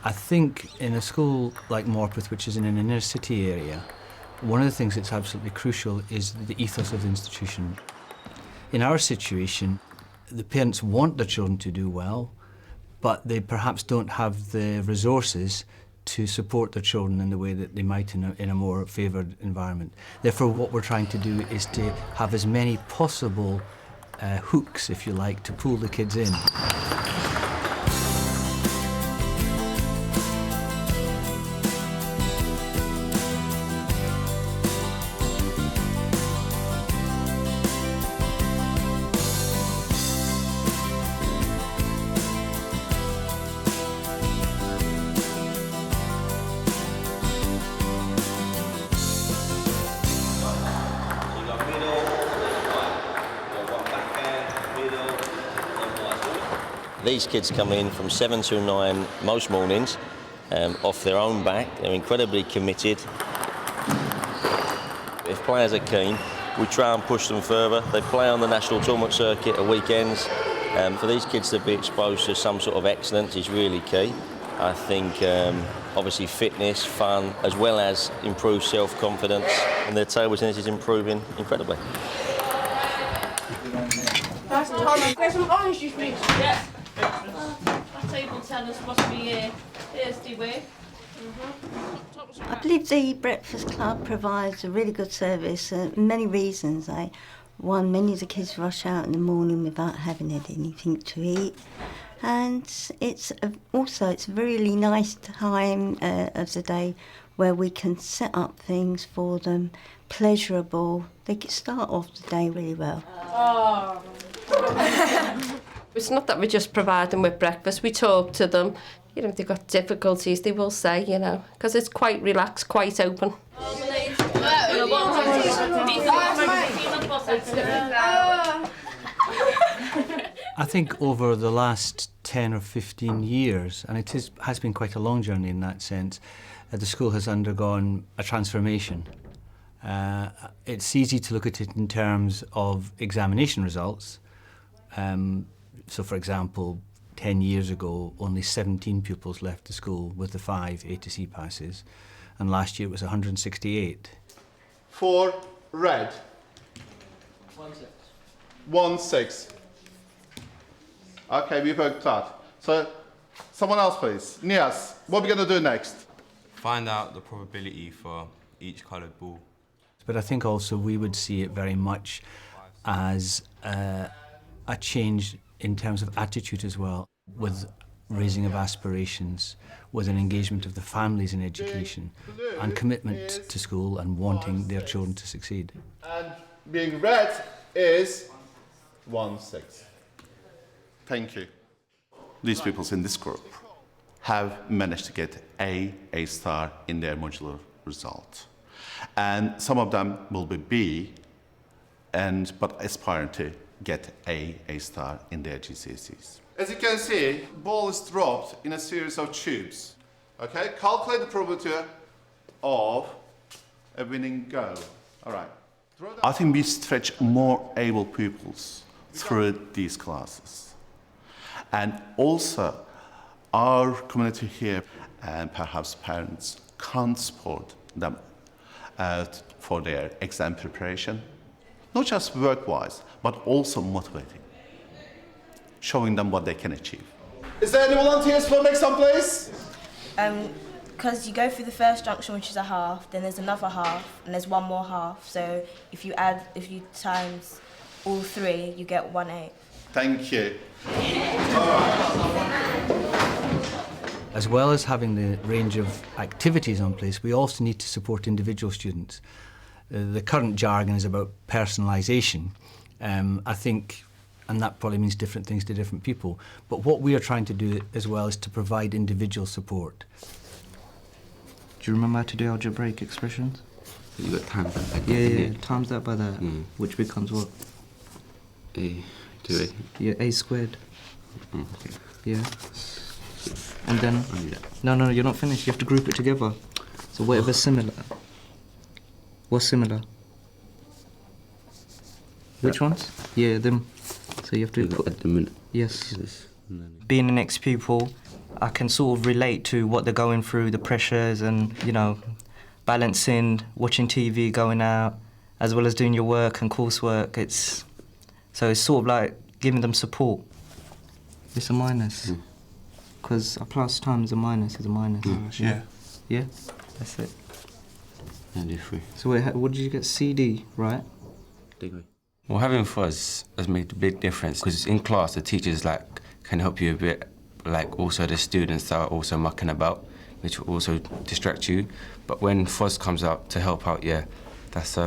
I think in a school like Morpeth, which is in an inner city area, one of the things that's absolutely crucial is the ethos of the institution. In our situation, the parents want their children to do well, but they perhaps don't have the resources to support their children in the way that they might in a more favoured environment. Therefore, what we're trying to do is to have as many possible hooks, if you like, to pull the kids in. These kids come in from 7 to 9 most mornings, off their own back. They're incredibly committed. If players are keen, we try and push them further. They play on the national tournament circuit at weekends. For these kids to be exposed to some sort of excellence is really key. I think obviously fitness, fun, as well as improved self-confidence, and their table tennis is improving incredibly. There's some orange juice, please. Yeah. Our table tennis must be here. Here's the way. I believe the Breakfast Club provides a really good service for many reasons. One, many of the kids rush out in the morning without having had anything to eat. And it's a really nice time of the day where we can set up things for them, pleasurable. They can start off the day really well. Oh. It's not that we just provide them with breakfast, we talk to them. You know, if they've got difficulties, they will say, you know, because it's quite relaxed, quite open. I think over the last 10 or 15 years, and has been quite a long journey in that sense, the school has undergone a transformation. It's easy to look at it in terms of examination results. So, for example, 10 years ago, only 17 pupils left the school with the 5 A to C passes, and last year it was 168. 4 red. 1-6. Okay, we've worked that. So, someone else, please. Nias, what are we going to do next? Find out the probability for each coloured ball. But I think also we would see it very much as a change in terms of attitude as well, with raising of aspirations, with an engagement of the families in education, and commitment to school and wanting their children to succeed. And being red is 1-6. Thank you. These people in this group have managed to get A star in their modular result. And some of them will be B, but aspiring to get A star in their GCSEs. As you can see, ball is dropped in a series of tubes. Okay, calculate the probability of a winning goal. All right. I think we stretch more able pupils through these classes. And also, our community here and perhaps parents can support them for their exam preparation, not just work-wise, but also motivating, showing them what they can achieve. Is there any volunteers for next one, please? Because you go through the first junction, which is a half, then there's another half, and there's one more half. So if you times all 3, you get 1/8. Thank you. As well as having the range of activities on place, we also need to support individual students. The current jargon is about personalisation. I think, and that probably means different things to different people, but what we are trying to do as well is to provide individual support. Do you remember how to do algebraic expressions? You got times that by that. Yeah, times that by that, which becomes what? A to A. Yeah, A squared. Okay. Yeah. And then, no, you're not finished. You have to group it together. So whatever's similar. What's similar? Which ones? Yeah, them. So you have to put at the minute. Yes. Being an ex-pupil, I can sort of relate to what they're going through, the pressures and, you know, balancing, watching TV, going out, as well as doing your work and coursework. So it's sort of like giving them support. It's a minus. Because a plus times a minus is a minus. Yeah. Yeah? That's it. Yeah, do 3. So what did you get? CD, right? Degree. Well, having fuzz has made a big difference because in class the teachers can help you a bit, also the students that are also mucking about, which will also distract you. But when fuzz comes out to help out, yeah, that's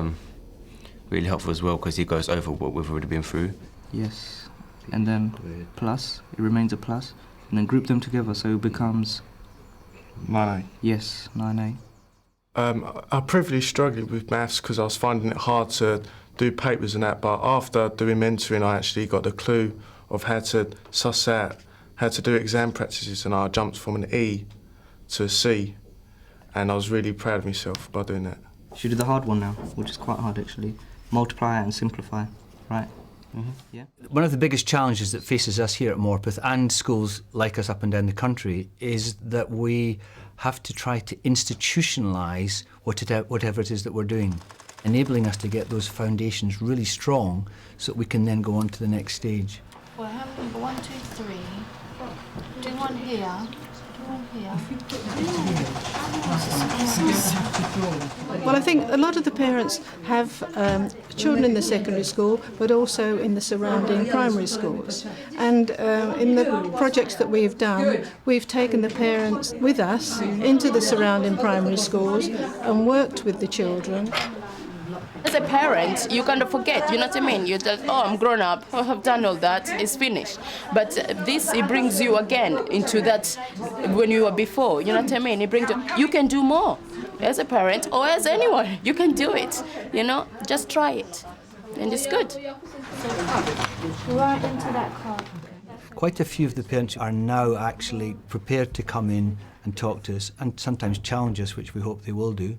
really helpful as well because he goes over what we've already been through. Yes. And then plus, it remains a plus, and then group them together so it becomes 9A. Yes, 9A. I previously struggled with maths because I was finding it hard to do papers and that, but after doing mentoring I actually got the clue of how to suss out how to do exam practices, and I jumped from an E to a C, and I was really proud of myself by doing that. Should we do the hard one now, which is quite hard actually. Multiply and simplify, right? Yeah. One of the biggest challenges that faces us here at Morpeth and schools like us up and down the country is that we have to try to institutionalise whatever it is that we're doing, enabling us to get those foundations really strong so that we can then go on to the next stage. Well, how many? 1, 2, 3. Do one here. Do one here. Well, I think a lot of the parents have children in the secondary school, but also in the surrounding primary schools. And in the projects that we've done, we've taken the parents with us into the surrounding primary schools and worked with the children. As a parent, you kind of forget, you know what I mean? You just, oh, I'm grown up, I have done all that, it's finished. But this, it brings you again into that when you were before, you know what I mean? It brings you can do more as a parent or as anyone. You can do it, you know? Just try it, and it's good. Right into that card. Quite a few of the parents are now actually prepared to come in and talk to us and sometimes challenge us, which we hope they will do.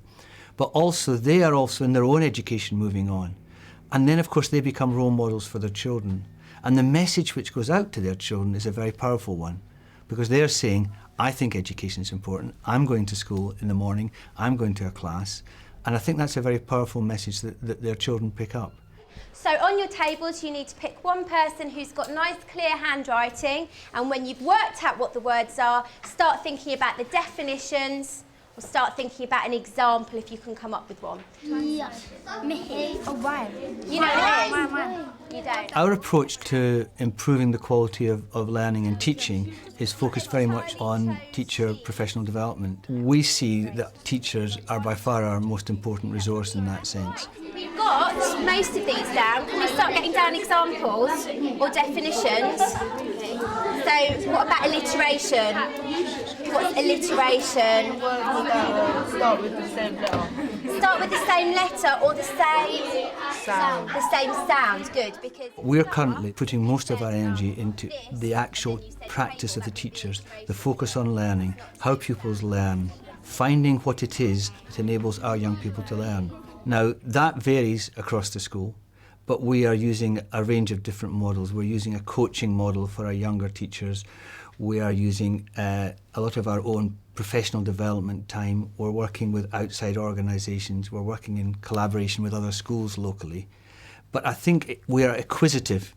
But also, they are also in their own education moving on. And then, of course, they become role models for their children. And the message which goes out to their children is a very powerful one, because they're saying, I think education is important, I'm going to school in the morning, I'm going to a class, and I think that's a very powerful message that their children pick up. So on your tables you need to pick one person who's got nice clear handwriting, and when you've worked out what the words are, start thinking about the definitions, or start thinking about an example if you can come up with one. Yeah. Me. Oh, why? You know what it is? You don't. Our approach to improving the quality of learning and teaching is focused very much on teacher professional development. We see that teachers are by far our most important resource in that sense. We've got most of these down. Can we start getting down examples or definitions? So what about alliteration? What's alliteration? Start with the same letter. Start with the same letter or the same sound. The same sound, good, because We're currently putting most of our energy into the actual practice of the teachers, the focus on learning, how pupils learn, finding what it is that enables our young people to learn. Now, that varies across the school, but we are using a range of different models. We're using a coaching model for our younger teachers. We are using a lot of our own professional development time. We're working with outside organisations. We're working in collaboration with other schools locally. But I think we are acquisitive,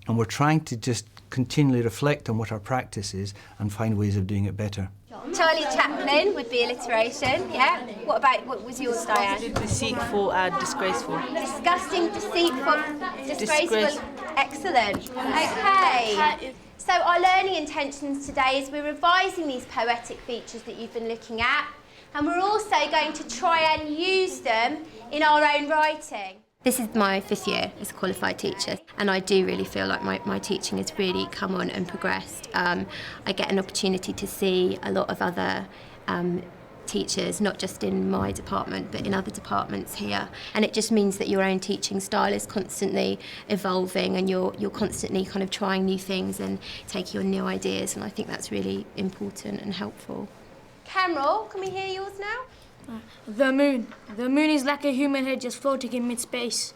and we're trying to just continually reflect on what our practice is and find ways of doing it better. Charlie Chaplin would be alliteration, yeah? What was yours, Diane? Deceitful and disgraceful. Disgusting, deceitful, disgraceful. Excellent. Okay. So our learning intentions today is we're revising these poetic features that you've been looking at, and we're also going to try and use them in our own writing. This is my 5th year as a qualified teacher, and I do really feel like my teaching has really come on and progressed. I get an opportunity to see a lot of other teachers, not just in my department but in other departments here, and it just means that your own teaching style is constantly evolving, and you're constantly kind of trying new things and taking on new ideas, and I think that's really important and helpful. Cameron, can we hear yours now? The moon. The moon is like a human head just floating in mid-space.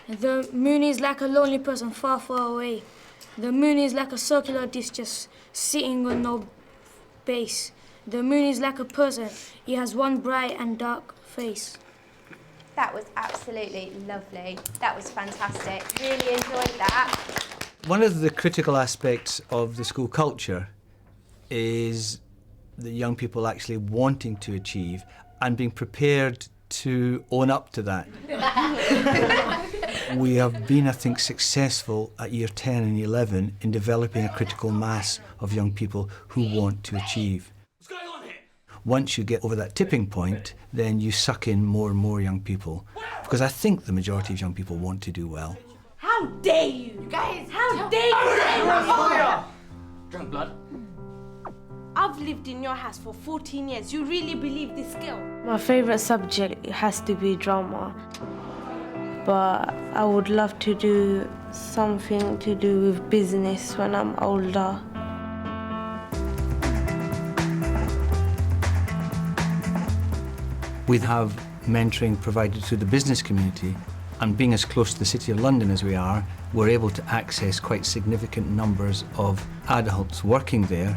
The moon is like a lonely person far, far away. The moon is like a circular disc just sitting on no base. The moon is like a person. He has one bright and dark face. That was absolutely lovely. That was fantastic. Really enjoyed that. One of the critical aspects of the school culture is the young people actually wanting to achieve and being prepared to own up to that. We have been, I think, successful at year 10 and 11 in developing a critical mass of young people who want to achieve. Once you get over that tipping point, then you suck in more and more young people, because I think the majority of young people want to do well. How dare you? You guys, how dare you say that? Drunk blood. I've lived in your house for 14 years. You really believe this girl? My favourite subject has to be drama. But I would love to do something to do with business when I'm older. We have mentoring provided to the business community, and being as close to the City of London as we are, we're able to access quite significant numbers of adults working there.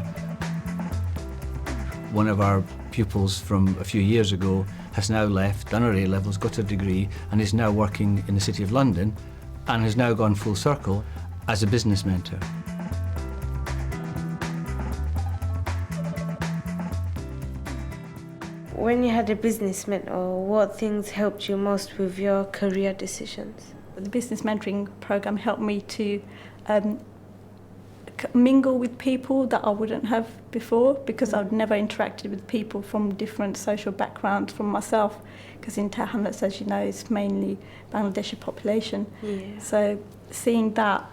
One of our pupils from a few years ago has now left, done her A-levels, got her degree, and is now working in the City of London, and has now gone full circle as a business mentor. When you had a business mentor, what things helped you most with your career decisions? The business mentoring program helped me to mingle with people that I wouldn't have before, because I'd never interacted with people from different social backgrounds from myself, because in Tower Hamlets, as you know, it's mainly Bangladeshi population. Yeah. So seeing that,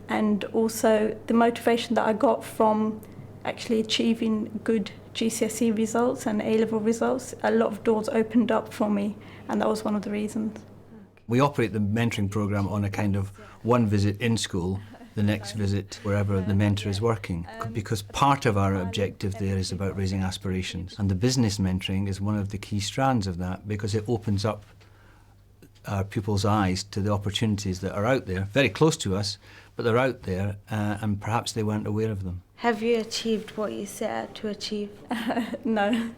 and also the motivation that I got from actually achieving good GCSE results and A-level results, a lot of doors opened up for me, and that was one of the reasons. We operate the mentoring program on a kind of one visit in school, the next visit wherever the mentor is working, because part of our objective there is about raising aspirations, and the business mentoring is one of the key strands of that, because it opens up our pupils' eyes to the opportunities that are out there, very close to us, but they're out there, and perhaps they weren't aware of them. Have you achieved what you set out to achieve? No,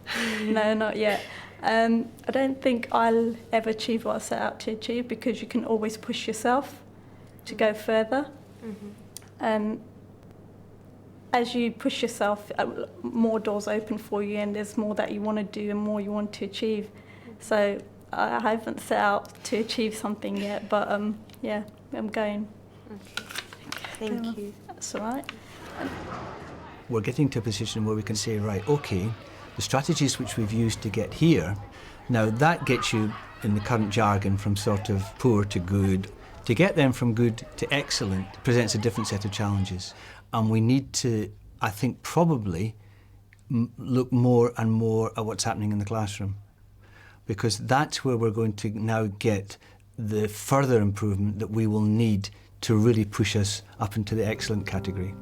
no, not yet. I don't think I'll ever achieve what I set out to achieve, because you can always push yourself to go further. And as you push yourself, more doors open for you, and there's more that you want to do and more you want to achieve. So I haven't set out to achieve something yet, but yeah, I'm going. Okay. Thank you. That's all right. We're getting to a position where we can say, right, okay, the strategies which we've used to get here, now that gets you, in the current jargon, from sort of poor to good. To get them from good to excellent presents a different set of challenges. And we need to, I think, probably look more and more at what's happening in the classroom, because that's where we're going to now get the further improvement that we will need to really push us up into the excellent category.